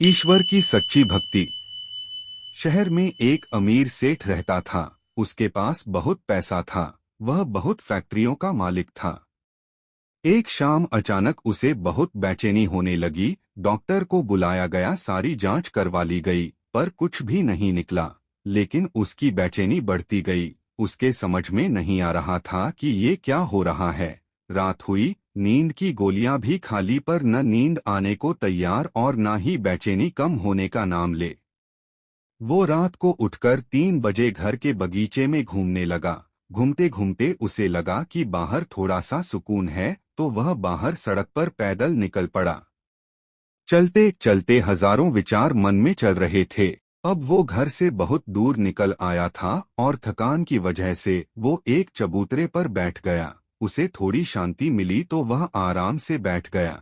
ईश्वर की सच्ची भक्ति। शहर में एक अमीर सेठ रहता था। उसके पास बहुत पैसा था। वह बहुत फैक्ट्रियों का मालिक था। एक शाम अचानक उसे बहुत बेचैनी होने लगी। डॉक्टर को बुलाया गया, सारी जांच करवा ली गई, पर कुछ भी नहीं निकला। लेकिन उसकी बेचैनी बढ़ती गई। उसके समझ में नहीं आ रहा था कि ये क्या हो रहा है। रात हुई, नींद की गोलियां भी खा ली, पर न नींद आने को तैयार और न ही बेचैनी कम होने का नाम ले। वो रात को उठकर 3 बजे घर के बगीचे में घूमने लगा। घूमते घूमते उसे लगा कि बाहर थोड़ा सा सुकून है, तो वह बाहर सड़क पर पैदल निकल पड़ा। चलते चलते हजारों विचार मन में चल रहे थे। अब वो घर से बहुत दूर निकल आया था और थकान की वजह से वो एक चबूतरे पर बैठ गया। उसे थोड़ी शांति मिली तो वह आराम से बैठ गया।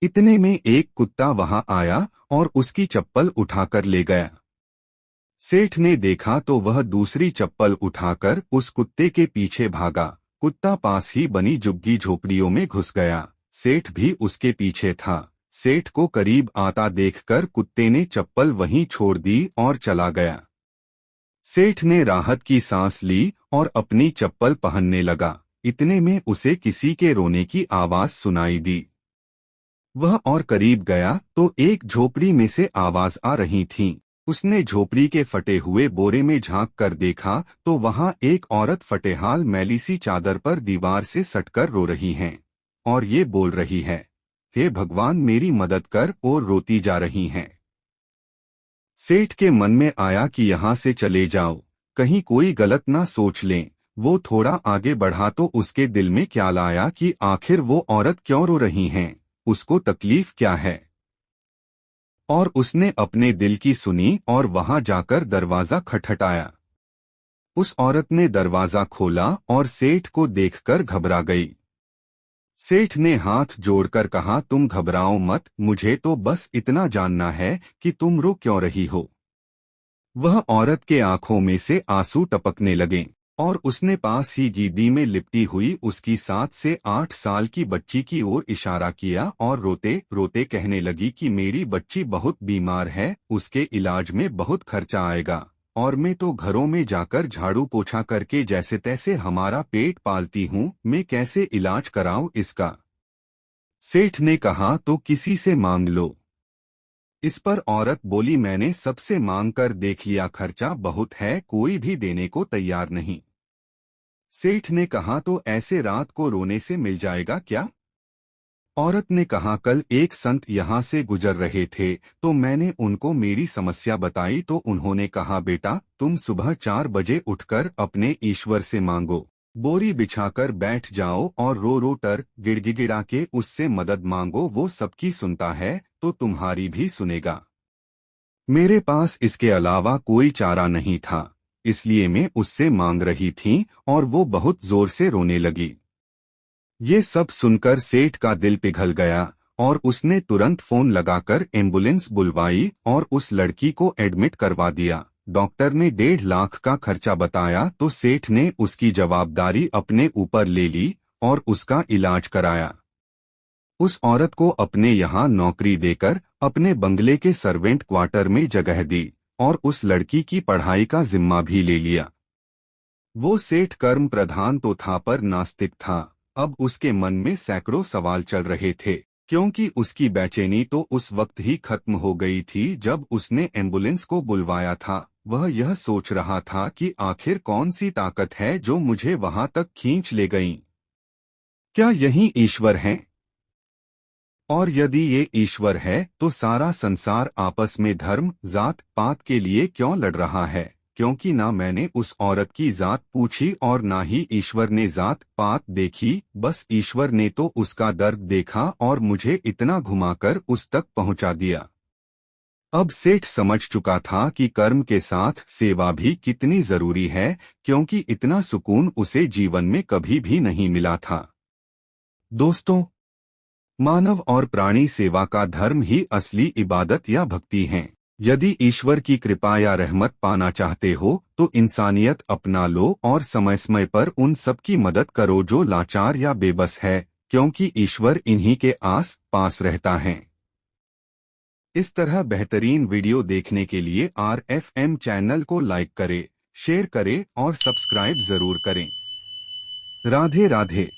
इतने में एक कुत्ता वहां आया और उसकी चप्पल उठाकर ले गया। सेठ ने देखा तो वह दूसरी चप्पल उठाकर उस कुत्ते के पीछे भागा। कुत्ता पास ही बनी झुग्गी झोपड़ियों में घुस गया। सेठ भी उसके पीछे था। सेठ को करीब आता देखकर कुत्ते ने चप्पल वहीं छोड़ दी और चला गया। सेठ ने राहत की सांस ली और अपनी चप्पल पहनने लगा। इतने में उसे किसी के रोने की आवाज सुनाई दी। वह और करीब गया तो एक झोपड़ी में से आवाज आ रही थी। उसने झोपड़ी के फटे हुए बोरे में झांक कर देखा तो वहां एक औरत फटेहाल मैली सी चादर पर दीवार से सटकर रो रही है और ये बोल रही है, हे भगवान मेरी मदद कर, और रोती जा रही हैं। सेठ के मन में आया कि यहाँ से चले जाओ, कहीं कोई गलत ना सोच लें। वो थोड़ा आगे बढ़ा तो उसके दिल में ख्याल आया कि आखिर वो औरत क्यों रो रही हैं, उसको तकलीफ क्या है। और उसने अपने दिल की सुनी और वहां जाकर दरवाजा खटखटाया। उस औरत ने दरवाजा खोला और सेठ को देखकर घबरा गई। सेठ ने हाथ जोड़कर कहा, तुम घबराओ मत, मुझे तो बस इतना जानना है कि तुम रो क्यों रही हो। वह औरत के आंखों में से आंसू टपकने लगे और उसने पास ही गीदी में लिपटी हुई उसकी 7 से 8 साल की बच्ची की ओर इशारा किया और रोते रोते कहने लगी कि मेरी बच्ची बहुत बीमार है, उसके इलाज में बहुत खर्चा आएगा, और मैं तो घरों में जाकर झाड़ू पोछा करके जैसे तैसे हमारा पेट पालती हूँ, मैं कैसे इलाज कराऊं इसका। सेठ ने कहा, तो किसी से मांग लो। इस पर औरत बोली, मैंने सबसे मांग कर देख लिया, खर्चा बहुत है, कोई भी देने को तैयार नहीं। सेठ ने कहा, तो ऐसे रात को रोने से मिल जाएगा क्या। औरत ने कहा, कल एक संत यहाँ से गुजर रहे थे तो मैंने उनको मेरी समस्या बताई तो उन्होंने कहा, बेटा तुम सुबह 4 बजे उठकर अपने ईश्वर से मांगो, बोरी बिछाकर बैठ जाओ और रो रो कर गिड़गिड़ा के उससे मदद मांगो, वो सबकी सुनता है तो तुम्हारी भी सुनेगा। मेरे पास इसके अलावा कोई चारा नहीं था, इसलिए मैं उससे मांग रही थी और वो बहुत जोर से रोने लगी। ये सब सुनकर सेठ का दिल पिघल गया और उसने तुरंत फोन लगाकर एम्बुलेंस बुलवाई और उस लड़की को एडमिट करवा दिया। डॉक्टर ने 1.5 लाख का खर्चा बताया तो सेठ ने उसकी जवाबदारी अपने ऊपर ले ली और उसका इलाज कराया। उस औरत को अपने यहाँ नौकरी देकर अपने बंगले के सर्वेंट क्वार्टर में जगह दी और उस लड़की की पढ़ाई का जिम्मा भी ले लिया। वो सेठ कर्म प्रधान तो था पर नास्तिक था। अब उसके मन में सैकड़ों सवाल चल रहे थे, क्योंकि उसकी बेचैनी तो उस वक्त ही खत्म हो गई थी जब उसने एम्बुलेंस को बुलवाया था। वह यह सोच रहा था कि आखिर कौन सी ताकत है जो मुझे वहां तक खींच ले गई। क्या यही ईश्वर है? और यदि ये ईश्वर है तो सारा संसार आपस में धर्म जात पात के लिए क्यों लड़ रहा है? क्योंकि ना मैंने उस औरत की जात पूछी और ना ही ईश्वर ने जात पात देखी, बस ईश्वर ने तो उसका दर्द देखा और मुझे इतना घुमाकर उस तक पहुंचा दिया। अब सेठ समझ चुका था कि कर्म के साथ सेवा भी कितनी जरूरी है, क्योंकि इतना सुकून उसे जीवन में कभी भी नहीं मिला था। दोस्तों, मानव और प्राणी सेवा का धर्म ही असली इबादत या भक्ति है। यदि ईश्वर की कृपा या रहमत पाना चाहते हो तो इंसानियत अपना लो और समय समय पर उन सब की मदद करो जो लाचार या बेबस है, क्योंकि ईश्वर इन्हीं के आस पास रहता है। इस तरह बेहतरीन वीडियो देखने के लिए RFM चैनल को लाइक करें, शेयर करें और सब्सक्राइब जरूर करें। राधे राधे।